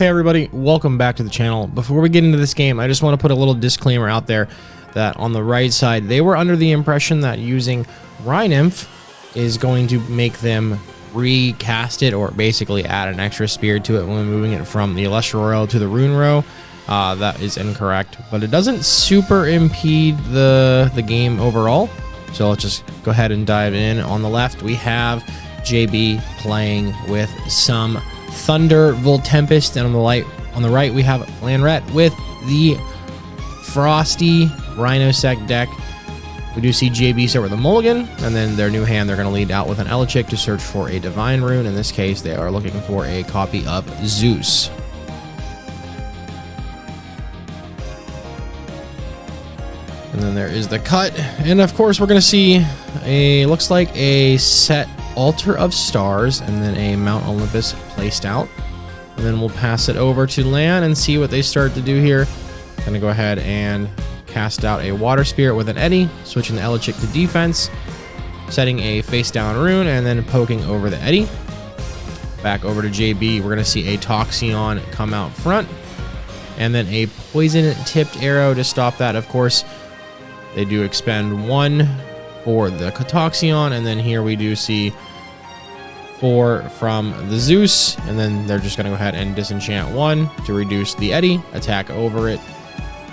Hey everybody, welcome back to the channel. Before we get into this game, I just want to put a little disclaimer out there that on the right side, they were under the impression that using Rhinymph is going to make them recast it or basically add an extra spirit to it when moving it from the Elestral row to the Rune row. That is incorrect, but it doesn't super impede the game overall. So let's just go ahead and dive in. On the left, we have JB playing with some Thunder Voltempest, and on the right we have Lanret with the Frosty Rhinosect deck. We do see JB start with a mulligan, and then their new hand they're going to lead out with an Elechic to search for a divine rune. In this case, they are looking for a copy of Zeus. And then there is the cut, and of course we're going to see looks like a set Altar of Stars and then a Mount Olympus placed out. And then we'll pass it over to Lan and see what they start to do here. Gonna go ahead and cast out a Water Spirit with an Eddy, switching the Elechic to defense, setting a face down rune, and then poking over the Eddy. Back over to JB, we're gonna see a Toxeon come out front, and then a poison tipped arrow to stop that. Of course, they do expend one for the Toxeon, and then here we do see 4 from the Zeus, and then they're just going to go ahead and disenchant 1 to reduce the Eddy, attack over it,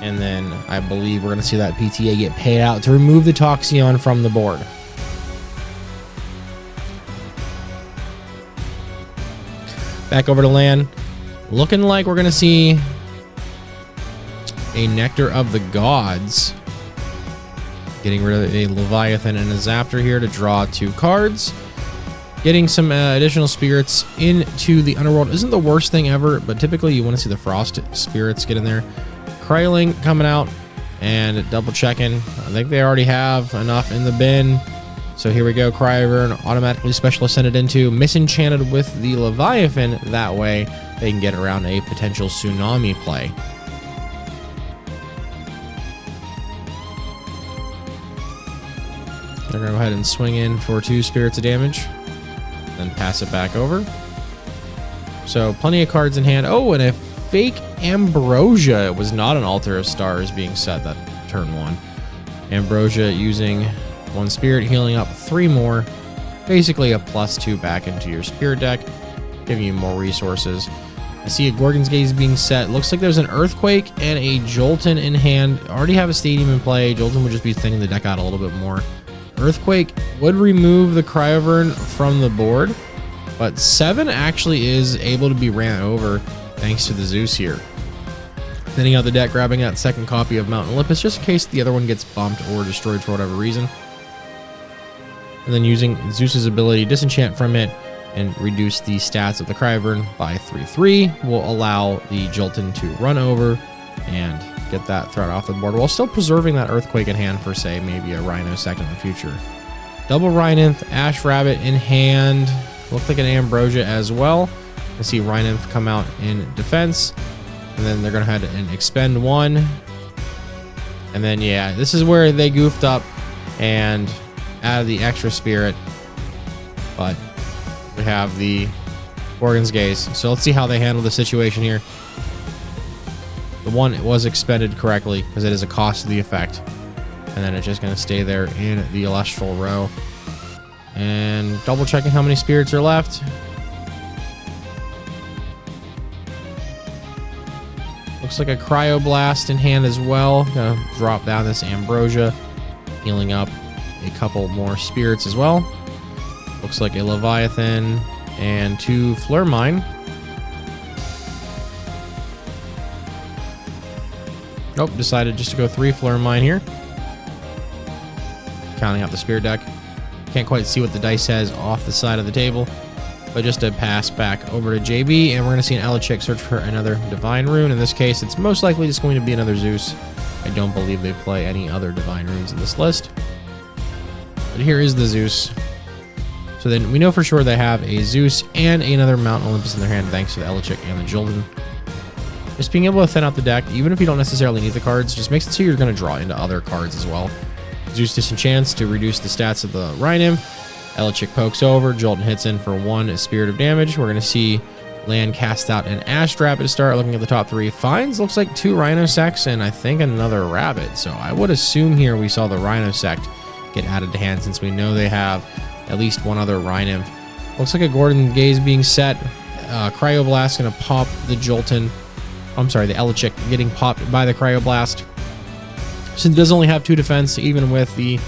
and then I believe we're going to see that PTA get paid out to remove the Toxeon from the board. Back over to Lan. Looking like we're going to see a Nectar of the Gods. Getting rid of a Leviathan and a Zaptor here to draw 2 cards. Getting some additional spirits into the Underworld isn't the worst thing ever, but typically you want to see the Frost spirits get in there. Cryolink coming out and double checking. I think they already have enough in the bin. So here we go. Kyrovern automatically special ascended into, misenchanted with the Leviathan. That way they can get around a potential Tsunami play. They're going to go ahead and swing in for 2 spirits of damage, then pass it back over. So plenty of cards in hand. Oh, and a fake Ambrosia. It was not an Altar of Stars being set that turn 1. Ambrosia using 1 spirit, healing up 3 more. Basically a +2 back into your spirit deck, giving you more resources. I see a Gorgon's Gaze being set. Looks like there's an Earthquake and a Jolton in hand. Already have a Stadium in play. Jolton would just be thinning the deck out a little bit more. Earthquake would remove the Kyrovern from the board, but 7 actually is able to be ran over thanks to the Zeus here. Thinning out the deck, grabbing that second copy of Mount Olympus just in case the other one gets bumped or destroyed for whatever reason. And then using Zeus's ability, disenchant from it and reduce the stats of the Kyrovern by 3/3 will allow the Jolton to run over and get that threat off the board while still preserving that Earthquake in hand for, say, maybe a Rhinosect in the future. Double Rhinymph, Ash Rabbit in hand. Looks like an Ambrosia as well. I see Rhinymph come out in defense, and then they're going to head and expend 1. And then, yeah, this is where they goofed up and added the extra spirit, but we have the Gorgon's Gaze. So let's see how they handle the situation here. The 1 was expended correctly because it is a cost of the effect, and then it's just going to stay there in the Elestral row. And double checking how many spirits are left. Looks like a Cryoblast in hand as well. Gonna drop down this Ambrosia, healing up a couple more spirits as well. Looks like a Leviathan and 2 Fleur Mine. Nope, decided just to go 3 Fleur Mine here. Counting out the spirit deck. Can't quite see what the dice says off the side of the table, but just a pass back over to JB, and we're going to see an Elechic search for another Divine Rune. In this case, it's most likely just going to be another Zeus. I don't believe they play any other Divine Runes in this list. But here is the Zeus. So then we know for sure they have a Zeus and another Mount Olympus in their hand thanks to the Elechic and the Jolton. Just being able to thin out the deck, even if you don't necessarily need the cards, just makes it so you're going to draw into other cards as well. Zeus disenchants to reduce the stats of the Rhinymph. Elechic pokes over, Jolton hits in for 1 spirit of damage. We're going to see Land cast out an Ash Rabbit to start. Looking at the top 3 finds, looks like 2 Rhinosects and I think another Rabbit. So I would assume here we saw the Rhinosect get added to hand, since we know they have at least one other Rhinymph. Looks like a Gordon Gaze being set. Cryoblast gonna pop the Jolton. I'm sorry, the Elechick getting popped by the Cryoblast. Since it does only have 2 defense, even with the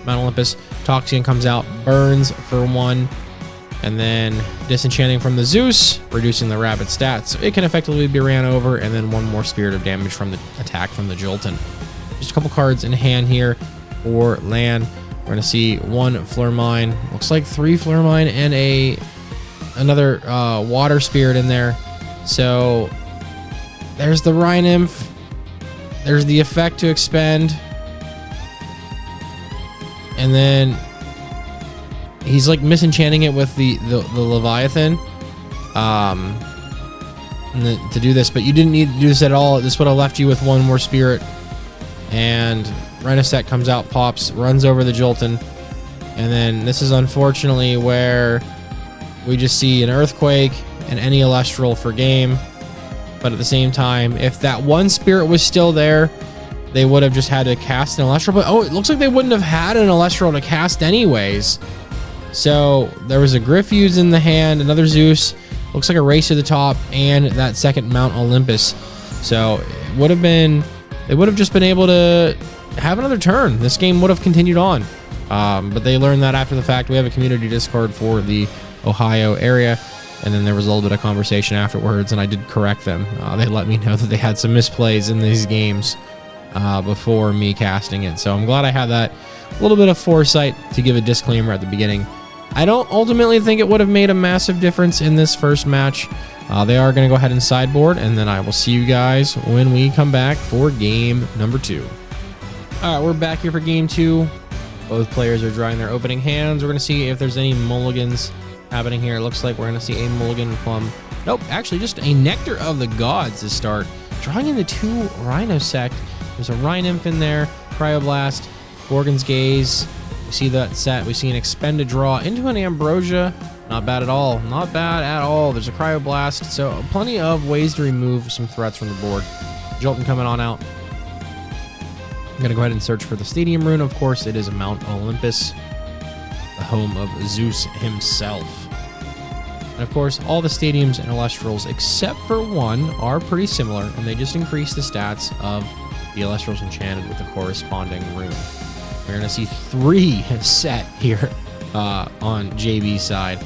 Mount Olympus, Toxian comes out, burns for 1, and then Disenchanting from the Zeus, reducing the Rabbit stats. So it can effectively be ran over, and then 1 more Spirit of damage from the attack from the Jolton. Just a couple cards in hand here for land. We're going to see 1 Fleur Mine. Looks like 3 Fleur Mine and another Water Spirit in there. So there's the Rhinymph. There's the effect to expend. And then he's like misenchanting it with the Leviathan to do this, but you didn't need to do this at all. This would have left you with 1 more Spirit. And Rhinosect comes out, pops, runs over the Jolton. And then this is unfortunately where we just see an Earthquake and any Elestral for game. But at the same time, if that 1 Spirit was still there, they would have just had to cast an Elestral. But oh, it looks like they wouldn't have had an Elestral to cast anyways. So there was a Griffuse in the hand, another Zeus, looks like a Race to the Top, and that second Mount Olympus. So it would have been, they would have just been able to have another turn. This game would have continued on. But they learned that after the fact. We have a community Discord for the Ohio area. And then there was a little bit of conversation afterwards, and I did correct them. They let me know that they had some misplays in these games before me casting it. So I'm glad I had that little bit of foresight to give a disclaimer at the beginning. I don't ultimately think it would have made a massive difference in this first match. They are going to go ahead and sideboard, and then I will see you guys when we come back for game number 2. All right, we're back here for game 2. Both players are drawing their opening hands. We're going to see if there's any mulligans happening here. It looks like we're going to see a mulligan from... Nope, actually just a Nectar of the Gods to start. Drawing in the 2 Rhinosect. There's a Rhinymph in there, Cryoblast, Gorgon's Gaze. We see that set. We see an Expended Draw into an Ambrosia. Not bad at all. Not bad at all. There's a Cryoblast. So plenty of ways to remove some threats from the board. Jolton coming on out. I'm going to go ahead and search for the Stadium Rune. Of course, it is Mount Olympus, the home of Zeus himself. And of course, all the stadiums and Elestrals, except for 1, are pretty similar, and they just increase the stats of the Elestrals enchanted with the corresponding rune. We're going to see 3 set here on JB's side.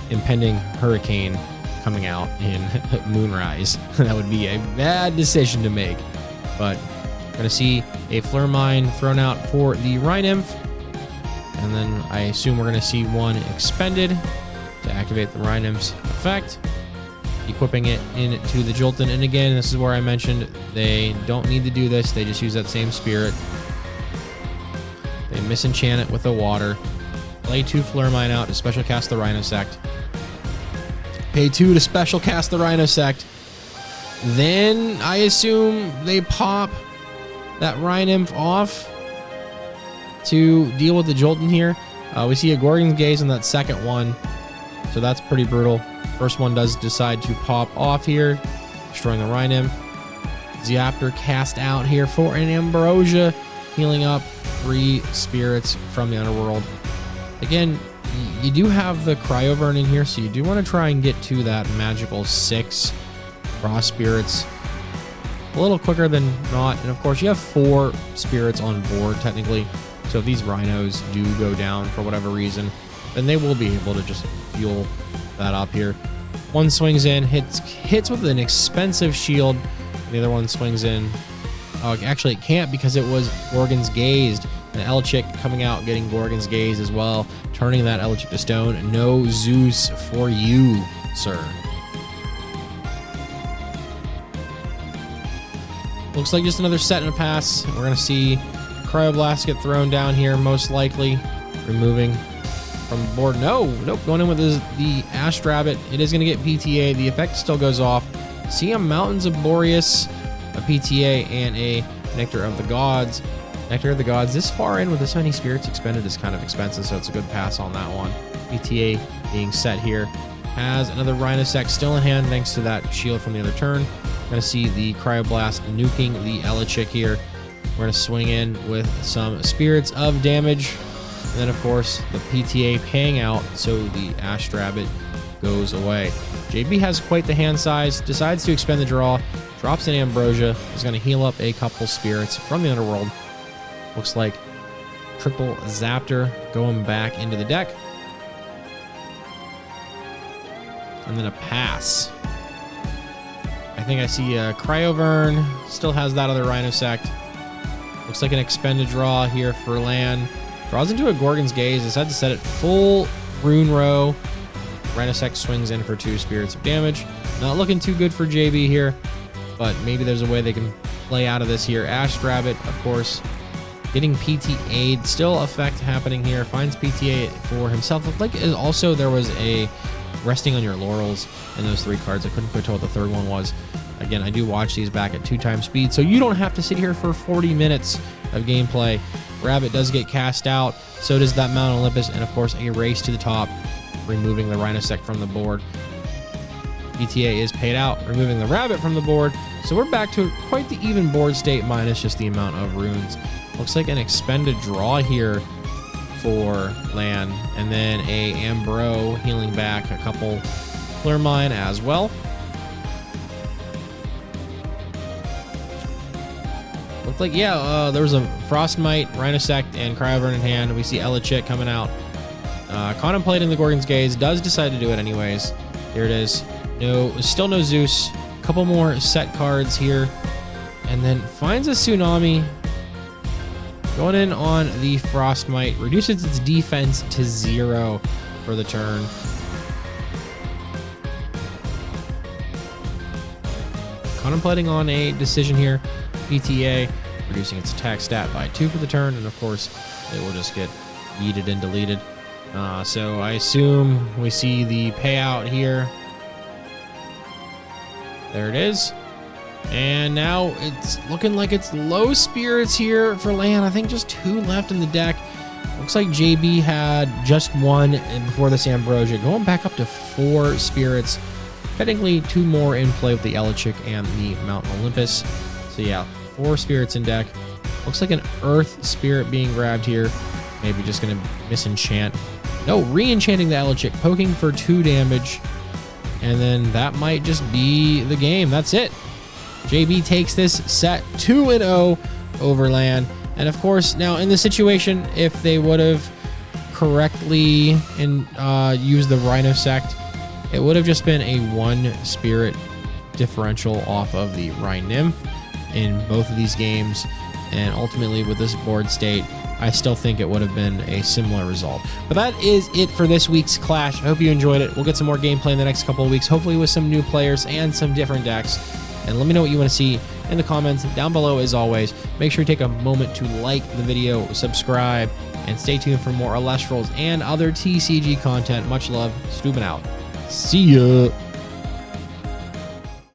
Impending Hurricane coming out in Moonrise. That would be a bad decision to make. But we're going to see a Fleur Mine thrown out for the Rhinymph. And then I assume we're going to see 1 expended to activate the Rhinymph's effect. Equipping it into the Jolton. And again, this is where I mentioned they don't need to do this. They just use that same Spirit. They misenchant it with the water. Play 2 Fleur Mine out to special cast the Rhinosect. Pay 2 to special cast the Rhinosect. Then I assume they pop that Rhinymph off to deal with the Jolton here. We see a Gorgon's Gaze on that second one. So that's pretty brutal. First one does decide to pop off here, destroying the Rhinymph. Zaptor cast out here for an Ambrosia, healing up 3 spirits from the underworld. Again, you do have the Kyrovern in here, so you do want to try and get to that magical 6 Frost spirits a little quicker than not. And of course, you have 4 spirits on board technically. So if these rhinos do go down for whatever reason, then they will be able to just fuel that up here. One swings in, hits with an expensive shield. And the other one swings in. Oh, actually it can't because it was Gorgon's Gazed. And Elechick coming out, getting Gorgon's Gaze as well, turning that Elechick to stone. No Zeus for you, sir. Looks like just another set and a pass. We're going to see Cryoblast get thrown down here, most likely. Removing from the board. Nope, going in with the Ash Rabbit. It is going to get PTA. The effect still goes off. See a Mountains of Boreas, a PTA, and a Nectar of the Gods. Nectar of the Gods, this far in with this many spirits expended is kind of expensive, so it's a good pass on that one. PTA being set here. has another Rhinosect still in hand thanks to that shield from the other turn. We're going to see the Cryoblast nuking the Elechick here. We're going to swing in with some Spirits of damage. And then, of course, the PTA paying out, so the Astrabbit goes away. JB has quite the hand size, decides to expend the draw, drops an Ambrosia, is going to heal up a couple Spirits from the Underworld. Looks like triple Zaptor going back into the deck. And then a pass. I think I see a Kyrovern, still has that other Rhinosect. Looks like an expended draw here for land. Draws into a Gorgon's Gaze, decides to set it full Rune Row. Rhinosect swings in for 2 Spirits of damage. Not looking too good for JB here, but maybe there's a way they can play out of this here. Astrabbit, of course, getting PTA'd. Still effect happening here. Finds PTA for himself. Looked like also there was a resting on your laurels in those 3 cards. I couldn't quite tell what the third one was. Again, I do watch these back at 2x speed, so you don't have to sit here for 40 minutes of gameplay. Rabbit does get cast out. So does that Mount Olympus, and of course a race to the top, removing the Rhinosect from the board. PTA is paid out, removing the Rabbit from the board. So we're back to quite the even board state, minus just the amount of runes. Looks like an expended draw here for land, and then a Ambro healing back a couple Clear Mine as well. Looked like, yeah, there was a Frostmite, Rhinosect, and Kyrovern in hand. We see Elechick coming out. Contemplating the Gorgon's Gaze, does decide to do it anyways. Here it is. No, still no Zeus. A couple more set cards here. And then finds a Tsunami. Going in on the Frostmite. Reduces its defense to 0 for the turn. Contemplating on a decision here. PTA, reducing its attack stat by 2 for the turn. And of course, it will just get yeeted and deleted. So I assume we see the payout here. There it is. And now it's looking like it's low Spirits here for land. I think just 2 left in the deck. Looks like JB had just 1 before this Ambrosia, going back up to 4 Spirits. Technically 2 more in play with the Elechick and the Mount Olympus. So yeah, 4 Spirits in deck. Looks like an Earth Spirit being grabbed here. Maybe just going to misenchant. No, re-enchanting the Elechick, poking for 2 damage. And then that might just be the game. That's it. JB takes this set 2-0 over land. And of course, now in this situation, if they would have correctly used the Rhinosect, it would have just been a 1 Spirit differential off of the Rhine Nymph in both of these games. And ultimately, with this board state, I still think it would have been a similar result. But that is it for this week's Clash. I hope you enjoyed it. We'll get some more gameplay in the next couple of weeks, hopefully with some new players and some different decks. And let me know what you want to see in the comments down below as always. Make sure you take a moment to like the video, subscribe, and stay tuned for more Elestrals and other TCG content. Much love. Stubin out. See ya.